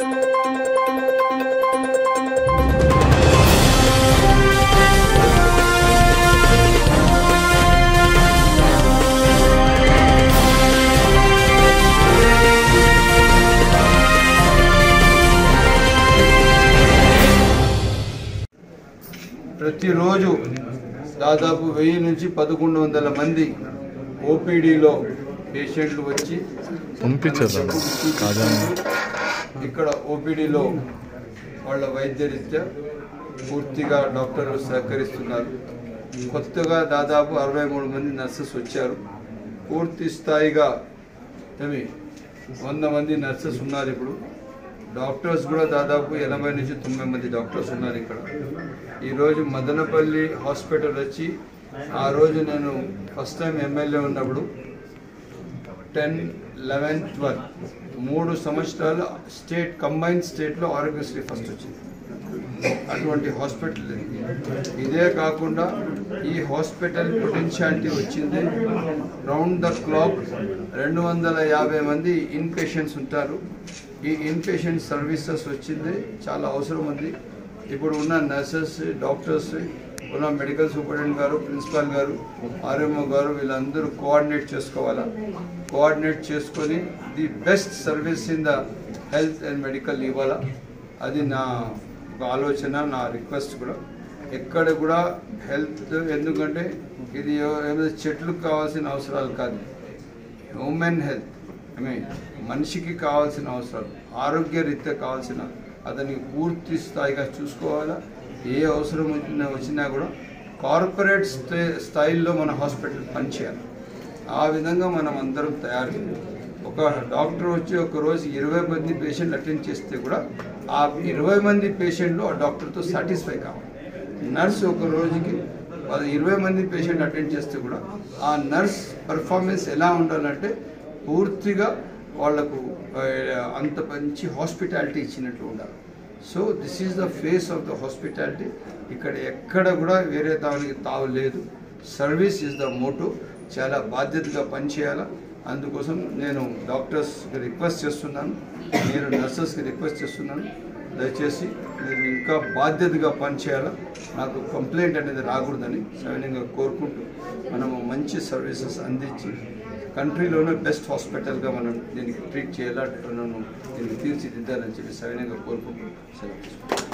ప్రతిరోజు దాదాపు 1000 నుంచి 1100 మంది ఓపీడీలో పేషెంట్లు వచ్చి ఇక్కడ ఓపీడీలో వాళ్ళ వైద్యరీత్యా పూర్తిగా డాక్టర్లు సహకరిస్తున్నారు. కొత్తగా దాదాపు 63 మంది నర్సెస్ వచ్చారు. పూర్తి స్థాయిగా 100 మంది నర్సెస్ ఉన్నారు. ఇప్పుడు డాక్టర్స్ కూడా దాదాపు 80 నుంచి 90 మంది డాక్టర్స్ ఉన్నారు ఇక్కడ. ఈరోజు మదనపల్లి హాస్పిటల్ వచ్చి ఆ రోజు నేను ఫస్ట్ టైం ఎమ్మెల్యే ఉన్నప్పుడు 10, 11, 12 3 సంవత్సరాలు స్టేట్ కంబైన్డ్ స్టేట్లో ఆరోగ్యశ్రీ ఫస్ట్ వచ్చింది. అటువంటి హాస్పిటల్ ఇదే కాకుండా ఈ హాస్పిటల్ పొటెన్షియాలిటీ వచ్చింది. రౌండ్ ద క్లాక్ 250 మంది ఇన్ పేషెంట్స్ ఉంటారు. ఈ ఇన్ పేషెంట్ సర్వీసెస్ వచ్చింది, చాలా అవసరం ఉంది. ఇప్పుడు ఉన్న నర్సెస్, డాక్టర్స్, ఉన్న మెడికల్ సూపరింటెండెంట్ గారు, ప్రిన్సిపాల్ గారు, ఆర్ఎంఓ గారు వీళ్ళందరూ కోఆర్డినేట్ చేసుకోవాలా. కోఆర్డినేట్ చేసుకొని the best service in the health and medical ఇవ్వాలా. అది నా ఒక ఆలోచన, నా రిక్వెస్ట్ కూడా. ఎక్కడ కూడా హెల్త్, ఎందుకంటే ఇది చెట్లకు కావాల్సిన అవసరాలు కాదు, హ్యూమన్ హెల్త్, మనిషికి కావాల్సిన అవసరాలు, ఆరోగ్య రీత్యా కావాల్సిన అతనికి పూర్తి స్థాయిగా చూసుకోవాలా. ఏ అవసరం వచ్చినా కూడా కార్పొరేట్ స్థాయిలో మన హాస్పిటల్ పనిచేయాలి. ఆ విధంగా మనం అందరం తయారు. ఒక డాక్టర్ వచ్చి ఒక రోజు 20 మంది పేషెంట్లు అటెండ్ చేస్తే కూడా ఆ 20 మంది పేషెంట్లు ఆ డాక్టర్తో సాటిస్ఫై కావాలి. నర్స్ ఒక రోజుకి 20 మంది పేషెంట్ అటెండ్ చేస్తే కూడా ఆ నర్స్ పర్ఫార్మెన్స్ ఎలా ఉండాలంటే పూర్తిగా వాళ్లకు అంత మంచి హాస్పిటాలిటీ ఇచ్చినట్లు ఉండాలి. So this is the face of the hospitality. ఇక్కడ ఎక్కడ కూడా వేరే దానికి తావు లేదు. Service is the motto. చాలా బాధ్యతగా పనిచేయాలా. అందుకోసం నేను డాక్టర్స్కి రిక్వెస్ట్ చేస్తున్నాను, నేను నర్సెస్కి రిక్వెస్ట్ చేస్తున్నాను, దయచేసి మీరు ఇంకా బాధ్యతగా పనిచేయాలా. నాకు కంప్లైంట్ అనేది రాకూడదని సవినయంగా కోరుకుంటూ మనము మంచి సర్వీసెస్ అందించి కంట్రీలోనే బెస్ట్ హాస్పిటల్గా మనం దీనికి ట్రీట్ చేయాలా, దీనికి తీర్చిదిద్దాలని చెప్పి సవినయంగా కోరుకుంటూ సెలవు.